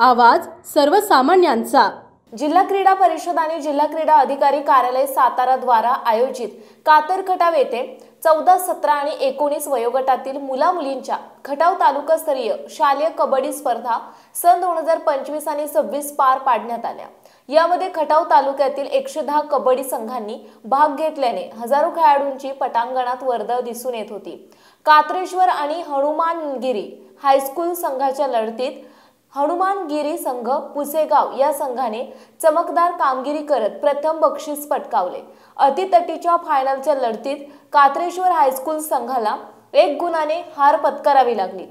आवाज सर्वसामान्यांचा। जिल्हा क्रीडा परिषद आणि जिल्हा क्रीडा अधिकारी कार्यालय सातारा द्वारा आयोजित कातर खटाव येथे 14, 17 आणि 19 वयोगटातील मुला-मुलींच्या खटाव तालुकास्तरीय शालेय कबड्डी स्पर्धा सन 2025 आणि 26 पार पाडण्यात आल्या। यामध्ये खटाव तालुक्यातील 110 कबड्डी संघांनी भाग घेतल्याने हजारो खेळाडूंची पटांगणात वर्दळ दिसून येत होती। कात्रेश्वर आणि हनुमानगिरी हायस्कूल संघाच्या लढतीत हनुमानगिरी संघ पुसेगाव या संघाने चमकदार कामगिरी करत प्रथम बक्षीस पटकावले। अतितटीच्या फायनलच्या लढतीत कात्रेश्वर हायस्कूल संघाला 1 गुणाने हार पत्करावी लागली।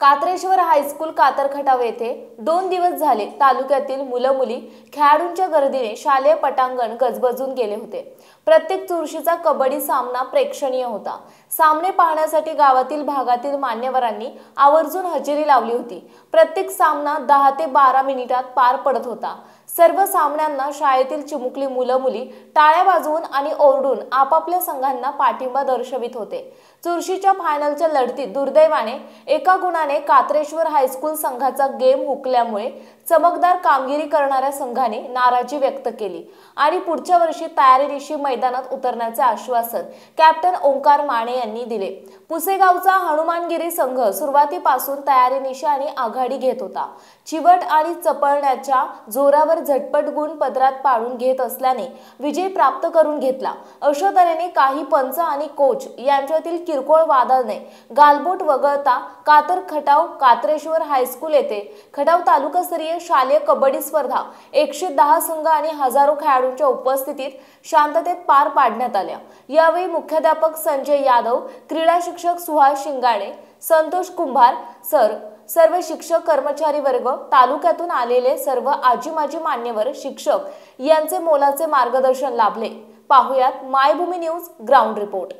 कात्रेश्वर हायस्कूल कातर खटाव येथे 2 दिवस झाले तालुक्यातील मुलं-मुली खेळाडूंच्या गर्दीने शालेय पटांगण गजबजून गेले होते। प्रत्येक चुरशीचा कबड्डी सामना प्रेक्षणीय होता। सामने पाहण्यासाठी गावातील भागातील मान्यवरांनी आवर्जून हजेरी लावली होती। प्रत्येक सामना 10 ते 12 मिनिटात पार पडत होता। सर्व सामन्यांना शाळेतील चिमुकली मुलं-मुली टाळ्या वाजवून आणि ओरडून आपापल्या संघांना पाठिंबा दर्शवित होते। चुरशीच्या फायनलच्या लढतीत दुर्दैवाने 1 गुणाने कात्रेश्वर हायस्कूल संघाचा गेम हुकल्यामुळे चमकदार कामगिरी करणाऱ्या संघाने नाराजी व्यक्त केली आणि पुढच्या वर्षी तयारीनिशी मैदानात उतरण्याचे आश्वासन कॅप्टन ओंकार माने यांनी दिले। पुसेगावचा हनुमानगिरी संघ सुरुवातीपासून तयारीनिशी आणि आघाडी घेत होता। चिवट आणि चपळण्याच्या जोरावर झटपट गुण पदरात पाडून घेत असल्याने विजय प्राप्त करून घेतला। अशा तऱ्हेने काही पंच आणि कोच यांच्यातील किरकोळ वादाने गालबोट वगळता कातर खटाव कात्रेश्वर हायस्कूल येथे खटाव तालुकास्तरीय शालेय कबड्डी स्पर्धा 110 संघ आणि हजारो खेळाडूंच्या उपस्थितीत शांततेत पार पाडण्यात आल्या। यावेळी मुख्याध्यापक संजय यादव, क्रीडा शिक्षक सुहास शिंगाणे, संतोष कुंभार सर, सर्व शिक्षक कर्मचारी वर्ग, तालुक्यातून आलेले सर्व आजी-माजी मान्यवर शिक्षक यांचे मोलाचे मार्गदर्शन लाभले। पाहुयात मायभूमी न्यूज ग्राउंड रिपोर्ट।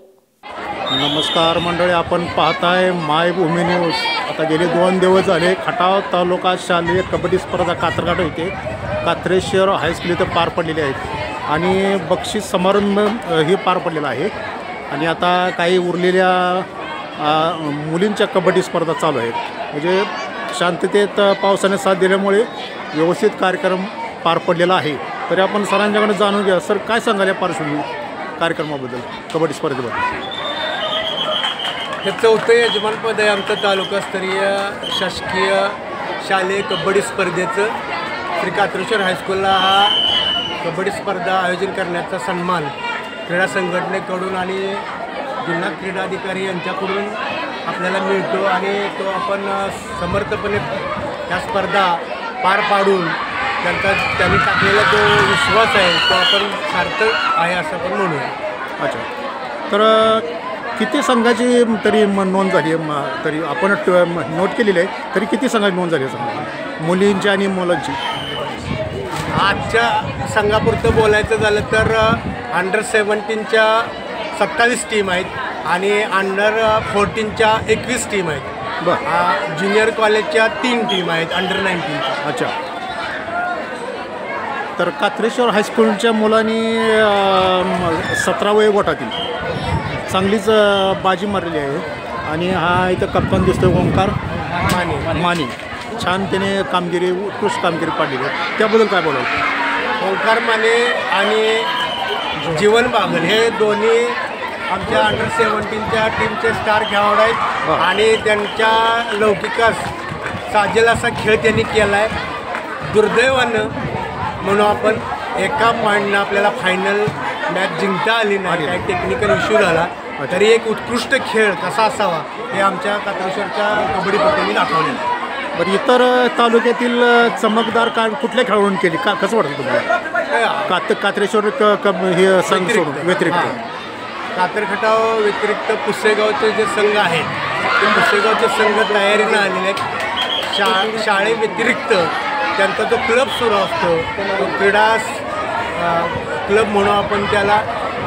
नमस्कार मंडळी, आपण पाहताय मायभूमी न्यूज। आता गेले 2 दिवस झाले खटाव तालुका शालेय कबड्डी स्पर्धा कातरगाव येथे कात्रेश्वर हायस्कूल इथं पार पडलेली आहेत आणि बक्षीस समारंभ हे पार पडलेला आहे आणि आता काही उरलेल्या मुलींच्या कबड्डी स्पर्धा चालू आहेत। म्हणजे शांततेत पावसाने साथ दिल्यामुळे व्यवस्थित कार्यक्रम पार पडलेला आहे। तरी आपण सरांच्याकडे जाणून घ्या, सर काय सांगाल या पार्श्वभूमी कार्यक्रमाबद्दल, कबड्डी स्पर्धेबद्दल? हे 4थं यजमानपद आहे आमचं तालुकास्तरीय शासकीय शालेय कबड्डी स्पर्धेचं। श्री कात्रेश्वर हायस्कूलला हा कबड्डी स्पर्धा आयोजन करण्याचा सन्मान क्रीडा संघटनेकडून आणि जिल्हा क्रीडा अधिकारी यांच्याकडून आपल्याला मिळतो आणि तो आपण समर्थपणे त्या स्पर्धा पार पाडून त्यांनी टाकलेला जो विश्वास आहे तो आपण सार्थक आहे असं आपण म्हणूया। अच्छा, तर किती संघाची तरी नोंद झाली आहे? तरी आपण नोट केलेली आहे, तरी किती संघाची नोंद झाली आहे मुलींची आणि मुलांची? आजच्या संघापुरतं बोलायचं झालं तर अंडर 17च्या 27 टीम आहेत आणि अंडर 14च्या 21 टीम आहेत। बरं, ज्युनियर कॉलेजच्या 3 टीम आहेत अंडर 19च्या। अच्छा, तर कात्रेश्वर हायस्कूलच्या मुलांनी 17 वयोगटातील चांगलीच बाजी मारलेली आहे आणि हा इथं कप्तान दिसतोय ओंकार माने। छान त्याने कामगिरी, उत्कृष्ट कामगिरी पाडलेली आहे, त्याबद्दल काय बोलाल? ओंकार माने आणि जीवन बागल हे दोन्ही आमच्या अंडर 17च्या टीमचे स्टार खेळाडू आहेत आणि त्यांच्या लौकिकास साजेल असा खेळ त्यांनी केला आहे। दुर्दैवानं म्हणून आपण एका पॉईंटनं आपल्याला फायनल मॅच जिंकता आली नाही, काही टेक्निकल इश्यू झाला, तरी एक उत्कृष्ट खेळ कसा असावा हे आमच्या कात्रेश्वरच्या कबड्डीपटूंनी दाखवले। बरं, इतर तालुक्यातील चमकदार काम कुठल्या खेळाडूंनी केली का, कसं वाटतं तुम्हाला? कात्रेश्वर हे संघ सोडून व्यतिरिक्त कातर खटाव व्यतिरिक्त पुसेगावचे जे संघ आहेत ते पुसेगावचे संघ तयारीनं आलेले आहेत। शाळेव्यतिरिक्त त्यांचा जो क्लब सुरू असतो तो क्रीडा क्लब म्हणून आपण त्याला,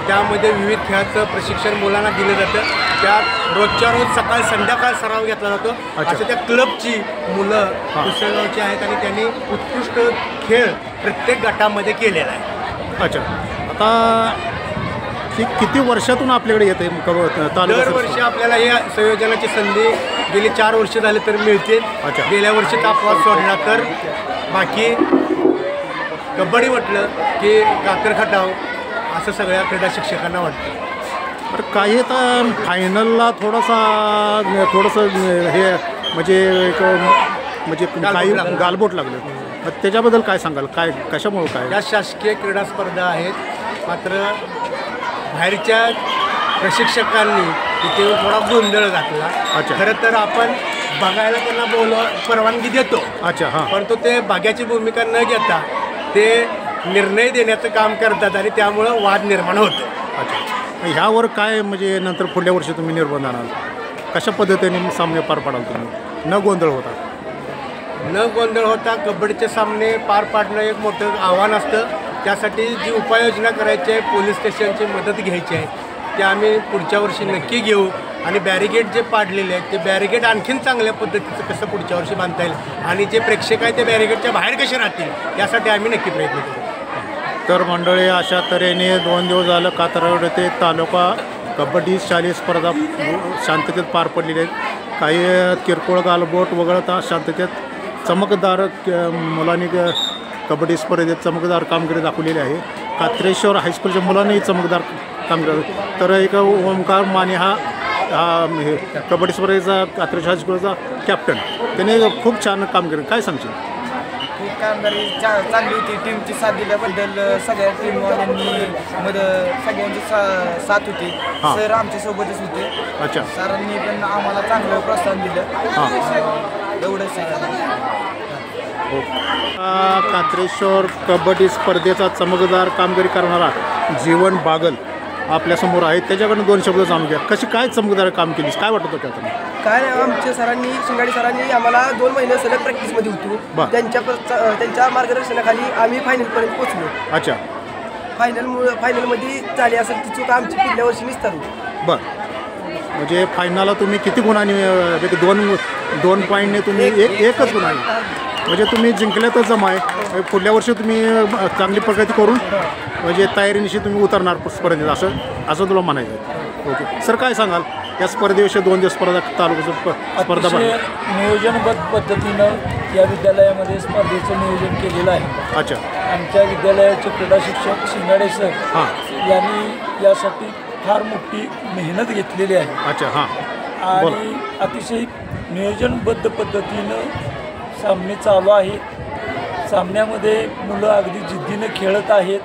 त्यामध्ये विविध खेळाचं प्रशिक्षण मुलांना दिलं जातं। त्यात रोजच्या रोज सकाळ संध्याकाळ सराव घेतला जातो। असं त्या क्लबची मुलं पुसेगावची आहेत आणि त्यांनी उत्कृष्ट खेळ प्रत्येक गटामध्ये केलेला आहे। अच्छा, आता ही किती वर्षातून आपल्याकडे येते दरवर्षी आपल्याला या संयोजनाची संधी गेली 4 वर्ष झाले तर मिळते. अच्छा. गेल्या वर्षी अपवाद सोडला तर बाकी कबड्डी म्हटलं की कातर खटाव असं सगळ्या क्रीडा शिक्षकांना वाटतं. तर काही तर फायनलला थोडंसं हे म्हणजे एक म्हणजे काही गालबोट लागलं. मग त्याच्याबद्दल काय सांगाल, काय कशामुळं काय? या शासकीय क्रीडा स्पर्धा आहेत, मात्र बाहेरच्या प्रशिक्षकांनी तिथे थोडा गोंधळ घातला. अच्छा. खरं तर आपण बघायला त्यांना परवानगी देतो. अच्छा. हां. परंतु ते भाग्याची भूमिका न घेता ते निर्णय देण्याचं काम करतात आणि त्यामुळं वाद निर्माण होतो. अच्छा. ह्यावर काय म्हणजे नंतर पुढल्या वर्षी तुम्ही निर्बंध आणाल, कशा पद्धतीने सामने पार पाडाल तुम्ही न गोंधळ होता? कबड्डीचे सामने पार पाडणं एक मोठं आव्हान असतं. त्यासाठी जी उपाययोजना करायची आहे, पोलीस स्टेशनची मदत घ्यायची आहे, ते आम्ही पुढच्या वर्षी नक्की घेऊ. आणि बॅरिगेड जे पाडलेले आहेत ते बॅरिगेड आणखीन चांगल्या पद्धतीचं कसं पुढच्या वर्षी बांधता येईल आणि जे प्रेक्षक आहेत ते बॅरिगेडच्या बाहेर कसे राहतील यासाठी आम्ही नक्की प्रयत्न करू. तर मंडळी, अशा तऱ्हेने 2 दिवस झालं कातरवाडी ते तालुका कबड्डी शालेय स्पर्धा शांततेत पार पडलेली आहेत. काही किरकोळ गालबोट वगळता शांततेत चमकदार मुलांनी कबड्डी स्पर्धेत चमकदार कामगिरी दाखवलेली आहे. कात्रेश्वर हायस्कूलच्या मुलांनीही चमकदार कामगिरी. तर एक ओमकार माने हा कबड्डी स्पर्धेचा कात्रेश्वर हायस्कूलचा कॅप्टन, त्याने खूप छान कामगिरी. काय सांगशील? खूप कामगिरी चांगली होती. टीमची साथ दिल्याबद्दल सगळ्या टीमवाल्यांनी सगळ्यांची साथ होती. हां. सर आमच्यासोबतच होते. अच्छा. सरांनी पण आम्हाला चांगलं प्रोत्साहन दिलं. हां. एवढंच कात्रेश्वर कबड्डी स्पर्धेचा चमकदार कामगिरी करणारा जीवन बागल आपल्यासमोर आहे. त्याच्याकडून 2 शब्द जाणून घ्या. कशी काय चमकदार काम केलीस, काय वाटत होतं त्यातून? काय नाही, आमच्या सरांनी शिंगाडी सरांनी आम्हाला 2 महिने सलग प्रॅक्टिसमध्ये होतो. त्यांच्या मार्गदर्शनाखाली आम्ही फायनलपर्यंत पोहोचलो. अच्छा. फायनलमध्ये झाली असेल ती चूक आमची पुढल्या वर्षी निस्तारू. बरं, म्हणजे फायनलला तुम्ही किती गुणांनी 2 पॉईंटने तुम्ही एकच गुणांनी म्हणजे तुम्ही जिंकल्यातच जमा आहे. पुढल्या वर्षी तुम्ही चांगली प्रगती करून म्हणजे तयारीनिशी तुम्ही उतरणार स्पर्धेत, असं तुला म्हणायचं आहे. ओके सर, काय सांगाल या स्पर्धेविषयी? 2 दिवस तालुक्याचं स्पर्धा नियोजनबद्ध पद्धतीनं या विद्यालयामध्ये स्पर्धेचं नियोजन केलेलं आहे. अच्छा. आमच्या विद्यालयाचे क्रीडा शिक्षक शिंगाडे सर हां यांनी यासाठी फार मोठी मेहनत घेतलेली आहे. अच्छा. हां. आणि अतिशय नियोजनबद्ध पद्धतीनं सामने चालू आहेत. सामन्यामध्ये मुलं अगदी जिद्दीनं खेळत आहेत.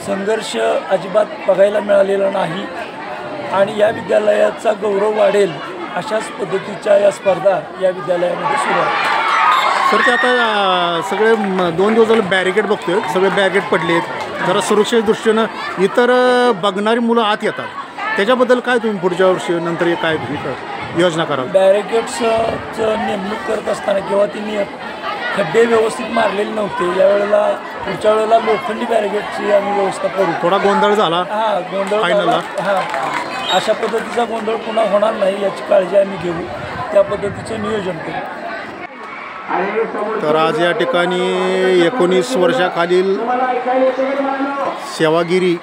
संघर्ष अजिबात बघायला मिळालेला नाही आणि या विद्यालयाचा गौरव वाढेल अशाच पद्धतीच्या या स्पर्धा या विद्यालयामध्ये सुरू आहेत. सर, ते आता सगळे 2 दिवस झालं बॅरिकेड बघतोय, सगळे बॅरिकेड पडलेत. जरा सुरक्षेच्या दृष्टीनं इतर बघणारी मुलं आत येतात, त्याच्याबद्दल काय तुम्ही पुढच्या वर्षी नंतर काय योजना कराल? बॅरिकेड्सचं नेमणूक करत असताना किंवा त्यांनी खड्डे व्यवस्थित मारलेले नव्हते, यावेळेला पुढच्या वेळेला लोखंडी बॅरिकेडची आम्ही व्यवस्था करू. थोडा गोंधळ झाला गोंधळ फायनलला. अशा पद्धतीचा गोंधळ पुन्हा होणार नाही याची काळजी आम्ही घेऊ, त्या पद्धतीचं नियोजन करू. तर आज या ठिकाणी 19 वर्षाखालील सेवागिरी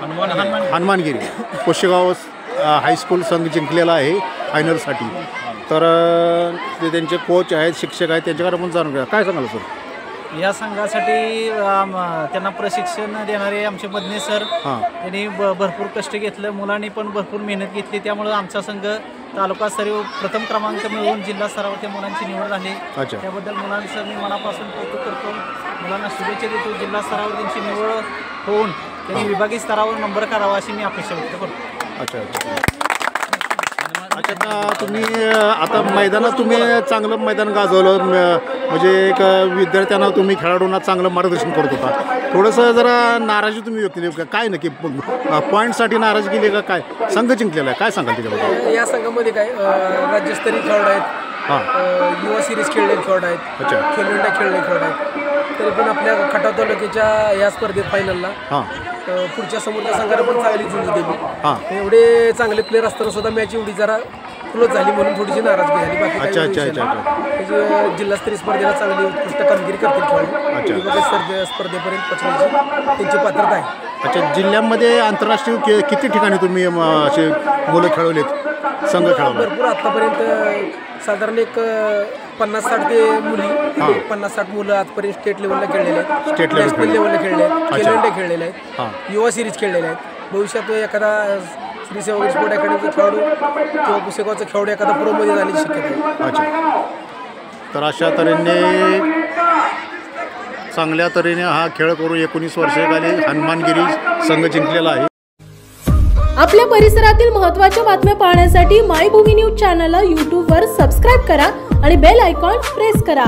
हनुमानगिरी कोशेगाव हायस्कूल संघ जिंकलेला आहे फायनलसाठी. तर ते त्यांचे कोच आहेत, शिक्षक आहेत, त्यांच्याकडे पण जाणून घ्या. काय सांगाल सर? या संघासाठी त्यांना प्रशिक्षण देणारे आमचे मदने सर, त्यांनी भरपूर कष्ट घेतलं, मुलांनी पण भरपूर मेहनत घेतली. त्यामुळं आमचा संघ तालुकास्तरीय प्रथम क्रमांक मिळवून जिल्हा स्तरावर त्या मुलांची निवड झाली. त्याबद्दल मुलांचं मी मनापासून कौतुक करतो, मुलांना शुभेच्छा देतो. जिल्हा स्तरावर त्यांची निवड होऊन त्यांनी विभागीय स्तरावर नंबर करावा अशी मी अपेक्षा व्यक्त करतो. अच्छा. तुम्ही आता मैदानात तुम्ही चांगलं मैदान गाजवलं, म्हणजे एक विद्यार्थ्यांना तुम्ही खेळाडूंना चांगलं मार्गदर्शन करत होता. थोडंसं जरा नाराजी तुम्ही व्यक्त केली, काय नक्की पॉईंटसाठी नाराज केली का काय? संघ जिंकलेला आहे, काय सांगाल त्याच्याबद्दल? या संघामध्ये काय राज्यस्तरीय खेळाडू आहेत, युवा सिरीज खेळलेले खेळाडू आहेत, खेलो इंडिया खेळलेले खेळाडू आहेत. तरी पण आपल्या खटाव तालुक्याच्या या स्पर्धेत फायनलला पुढच्या समोरच्या संघाला पण चांगली झुंज दिली. एवढे चांगले प्लेअर असताना सुद्धा मॅच एवढी जरा क्लोज झाली म्हणून थोडीशी नाराजगी झाली. बाकी जिल्हास्तरीय स्पर्धेला चांगली उत्कृष्ट कामगिरी करतील खेळाडू. स्पर्धेपर्यंत पोहोचण्याची त्यांची पात्रता आहे. अच्छा, जिल्ह्यामध्ये आंतरराष्ट्रीय किती ठिकाणी तुम्ही असे मुलं खेळवलेत, संघ खेळवला? भरपूर आत्तापर्यंत साधारण एक 50-60 ते मुली 50-60 मुलं आजपर्यंत स्टेट लेवलला खेळलेले आहेत, स्टेट नॅशनल लेवलला खेळले आहेत, खेलो इंडिया खेळलेले हां. आहेत, युवा सिरीज खेळलेले आहेत. भविष्यात एखादा श्री सेवा स्पोर्ट अकॅडमीचा खेळाडू किंवा पुसेगावचा खेळाडू एखादा प्रोमध्ये जाण्याची शक्यता आहे. अच्छा, तर अशा तऱ्हेने चांगल्या तऱ्हेने हा खेळ करून 19 वर्षाखाली हनुमानगिरी संघ जिंकलेला आहे. आपल्या परिसरातील महत्त्वाच्या बातम्या पाहण्यासाठी मायभूमी न्यूज चॅनलला यूट्यूबवर सबस्क्राईब करा आणि बेल आयकॉन प्रेस करा.